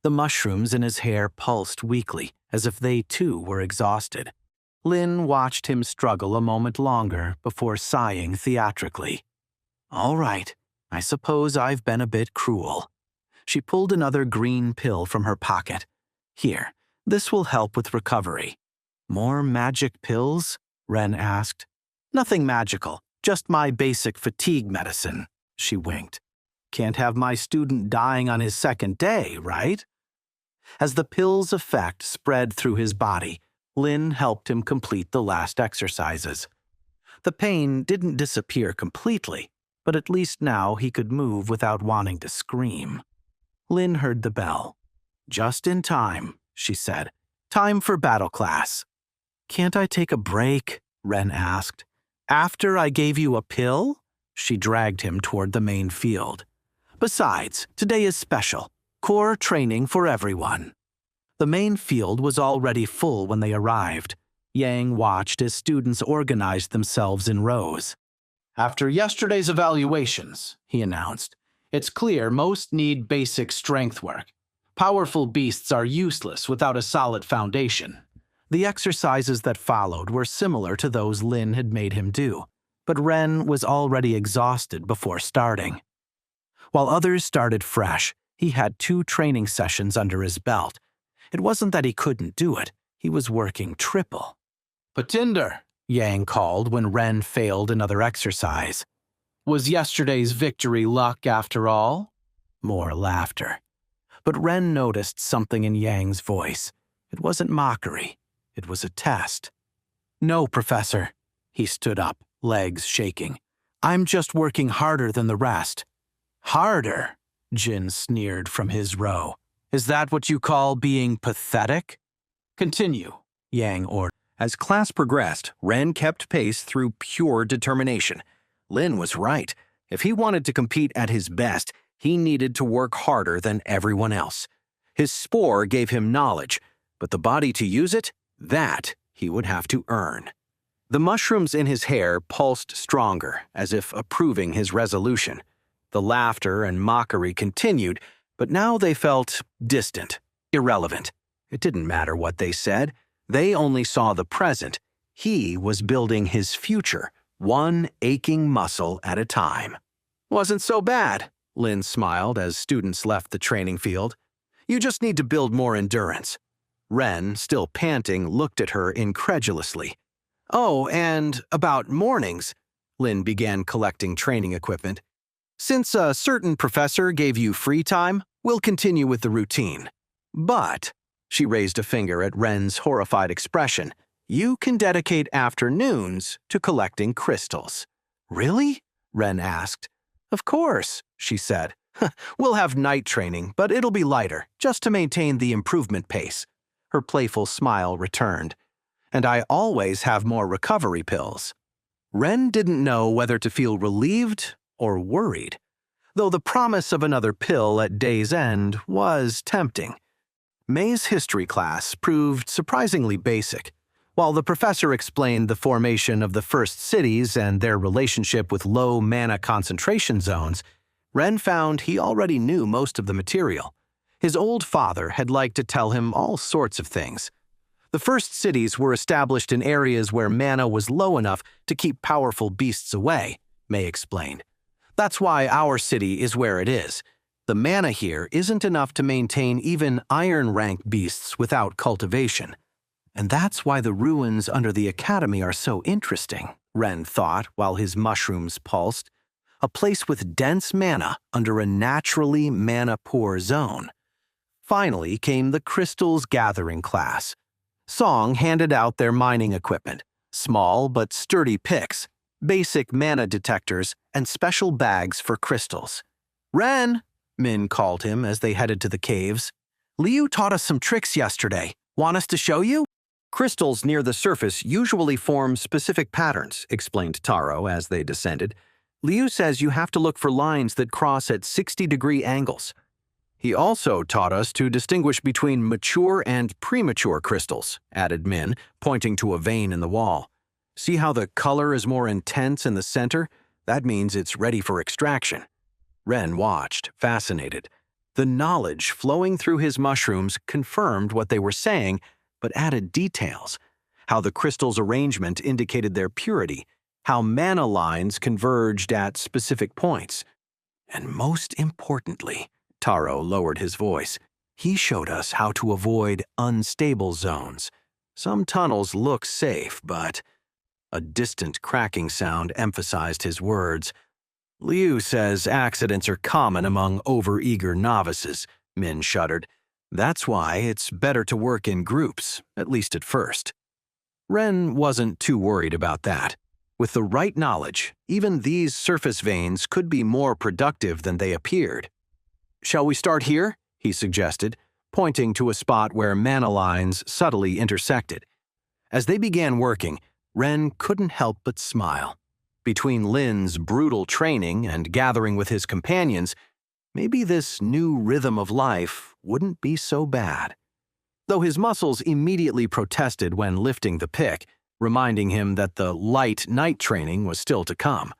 The mushrooms in his hair pulsed weakly, as if they too were exhausted. Lin watched him struggle a moment longer before sighing theatrically. "All right, I suppose I've been a bit cruel." She pulled another green pill from her pocket. "Here, this will help with recovery." "More magic pills?" Ren asked. "Nothing magical, just my basic fatigue medicine," she winked. "Can't have my student dying on his second day, right?" As the pill's effect spread through his body, Lin helped him complete the last exercises. The pain didn't disappear completely, but at least now he could move without wanting to scream. Lin heard the bell. "Just in time," she said. "Time for battle class." "Can't I take a break?" Ren asked. "After I gave you a pill?" She dragged him toward the main field. "Besides, today is special. Core training for everyone." The main field was already full when they arrived. Yang watched as students organized themselves in rows. "After yesterday's evaluations," he announced, "it's clear most need basic strength work. Powerful beasts are useless without a solid foundation." The exercises that followed were similar to those Lin had made him do, but Ren was already exhausted before starting. While others started fresh, he had 2 training sessions under his belt. It wasn't that he couldn't do it, he was working triple. "Patinder," Yang called when Ren failed another exercise. "Was yesterday's victory luck after all?" More laughter. But Ren noticed something in Yang's voice. It wasn't mockery, it was a test. "No, Professor." He stood up, legs shaking. "I'm just working harder than the rest." "Harder?" Jin sneered from his row. "Is that what you call being pathetic?" "Continue," Yang ordered. As class progressed, Ren kept pace through pure determination. Lin was right. If he wanted to compete at his best, he needed to work harder than everyone else. His spore gave him knowledge, but the body to use it, that he would have to earn. The mushrooms in his hair pulsed stronger, as if approving his resolution. The laughter and mockery continued, but now they felt distant, irrelevant. It didn't matter what they said. They only saw the present. He was building his future, one aching muscle at a time. "Wasn't so bad," Lin smiled as students left the training field. "You just need to build more endurance." Ren, still panting, looked at her incredulously. "Oh, and about mornings," Lin began collecting training equipment. "Since a certain professor gave you free time, we'll continue with the routine. But," she raised a finger at Ren's horrified expression, "you can dedicate afternoons to collecting crystals." "Really?" Ren asked. "Of course," she said. "We'll have night training, but it'll be lighter, just to maintain the improvement pace." Her playful smile returned. "And I always have more recovery pills." Ren didn't know whether to feel relieved or worried, though the promise of another pill at day's end was tempting. May's history class proved surprisingly basic. While the professor explained the formation of the first cities and their relationship with low mana concentration zones, Ren found he already knew most of the material. His old father had liked to tell him all sorts of things. The first cities were established in areas where mana was low enough to keep powerful beasts away, May explained. "That's why our city is where it is. The mana here isn't enough to maintain even iron-rank beasts without cultivation. And that's why the ruins under the academy are so interesting," Ren thought while his mushrooms pulsed. A place with dense mana under a naturally mana-poor zone. Finally came the crystals gathering class. Song handed out their mining equipment, small but sturdy picks, basic mana detectors, and special bags for crystals. "Ren!" Min called him as they headed to the caves. "Liu taught us some tricks yesterday. Want us to show you?" "Crystals near the surface usually form specific patterns," explained Taro as they descended. "Liu says you have to look for lines that cross at 60-degree angles. He also taught us to distinguish between mature and premature crystals," added Min, pointing to a vein in the wall. "See how the color is more intense in the center? That means it's ready for extraction." Ren watched, fascinated. The knowledge flowing through his mushrooms confirmed what they were saying, but added details. How the crystal's arrangement indicated their purity, how mana lines converged at specific points. And most importantly, Taro lowered his voice. He showed us how to avoid unstable zones. Some tunnels look safe, but... A distant cracking sound emphasized his words. Liu says accidents are common among overeager novices, Min shuddered. That's why it's better to work in groups, at least at first. Ren wasn't too worried about that. With the right knowledge, even these surface veins could be more productive than they appeared. Shall we start here? He suggested, pointing to a spot where mana lines subtly intersected. As they began working, Ren couldn't help but smile. Between Lin's brutal training and gathering with his companions, maybe this new rhythm of life wouldn't be so bad. Though his muscles immediately protested when lifting the pick, reminding him that the light night training was still to come.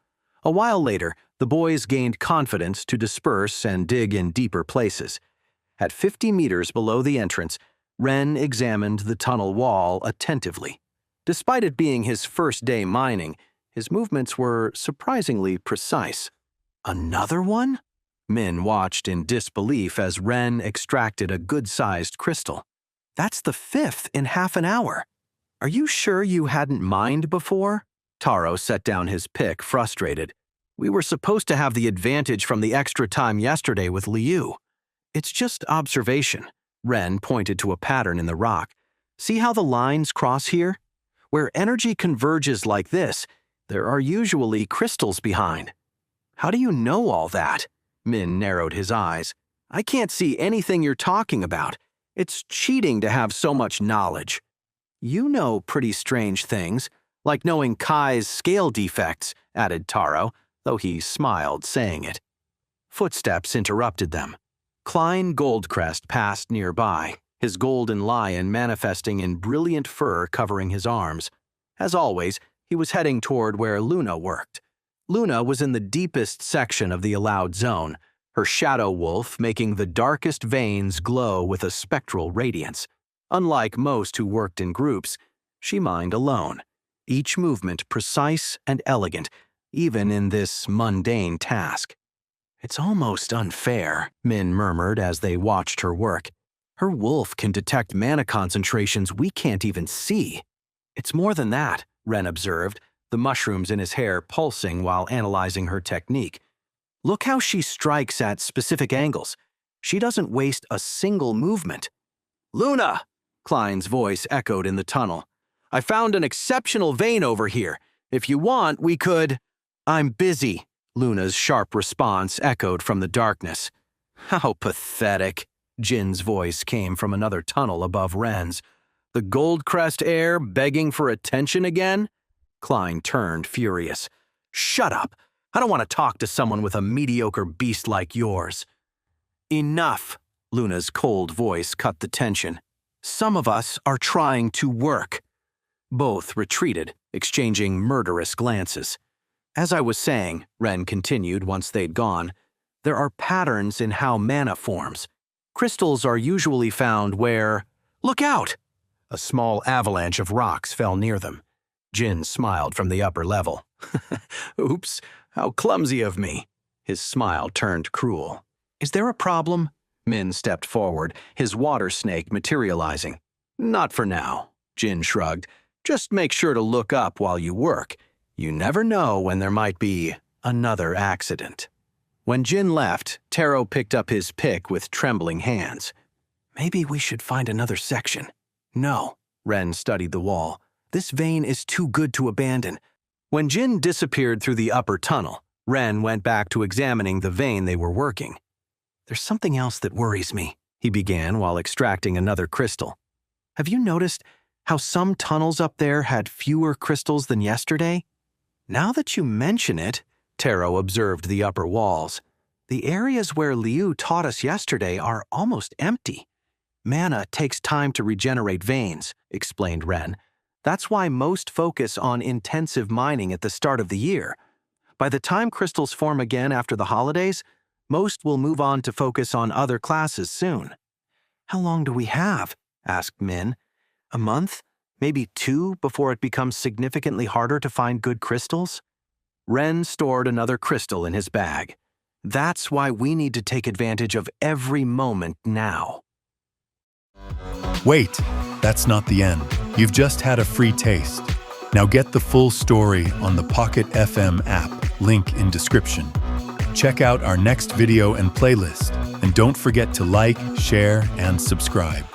A while later, the boys gained confidence to disperse and dig in deeper places. At 50 meters below the entrance, Ren examined the tunnel wall attentively. Despite it being his first day mining, his movements were surprisingly precise. Another one? Min watched in disbelief as Ren extracted a good-sized crystal. That's the 5th in half an hour. Are you sure you hadn't mined before? Taro set down his pick, frustrated. We were supposed to have the advantage from the extra time yesterday with Liu. It's just observation. Ren pointed to a pattern in the rock. See how the lines cross here? Where energy converges like this, there are usually crystals behind. How do you know all that? Min narrowed his eyes. I can't see anything you're talking about. It's cheating to have so much knowledge. You know pretty strange things, like knowing Kai's scale defects, added Taro, though he smiled saying it. Footsteps interrupted them. Klein Goldcrest passed nearby, his golden lion manifesting in brilliant fur covering his arms. As always, he was heading toward where Luna worked. Luna was in the deepest section of the allowed zone, her shadow wolf making the darkest veins glow with a spectral radiance. Unlike most who worked in groups, she mined alone, each movement precise and elegant, even in this mundane task. It's almost unfair, Min murmured as they watched her work. Her wolf can detect mana concentrations we can't even see. It's more than that, Ren observed, the mushrooms in his hair pulsing while analyzing her technique. Look how she strikes at specific angles. She doesn't waste a single movement. Luna! Klein's voice echoed in the tunnel. I found an exceptional vein over here. If you want, we could... I'm busy, Luna's sharp response echoed from the darkness. How pathetic. Jin's voice came from another tunnel above Ren's. The Goldcrest heir begging for attention again? Klein turned furious. Shut up. I don't want to talk to someone with a mediocre beast like yours. Enough. Luna's cold voice cut the tension. Some of us are trying to work. Both retreated, exchanging murderous glances. As I was saying, Ren continued once they'd gone, there are patterns in how mana forms. Crystals are usually found where... Look out! A small avalanche of rocks fell near them. Jin smiled from the upper level. Oops, how clumsy of me. His smile turned cruel. Is there a problem? Min stepped forward, his water snake materializing. Not for now, Jin shrugged. Just make sure to look up while you work. You never know when there might be another accident. When Jin left, Taro picked up his pick with trembling hands. Maybe we should find another section. No, Ren studied the wall. This vein is too good to abandon. When Jin disappeared through the upper tunnel, Ren went back to examining the vein they were working. There's something else that worries me, he began while extracting another crystal. Have you noticed how some tunnels up there had fewer crystals than yesterday? Now that you mention it, Taro observed the upper walls. The areas where Liu taught us yesterday are almost empty. Mana takes time to regenerate veins, explained Ren. That's why most focus on intensive mining at the start of the year. By the time crystals form again after the holidays, Most will move on to focus on other classes soon. How long do we have? Asked Min. A month? Maybe 2 before it becomes significantly harder to find good crystals? Ren stored another crystal in his bag. That's why we need to take advantage of every moment now. Wait, that's not the end. You've just had a free taste. Now get the full story on the Pocket FM app, link in description. Check out our next video and playlist, and don't forget to like, share, and subscribe.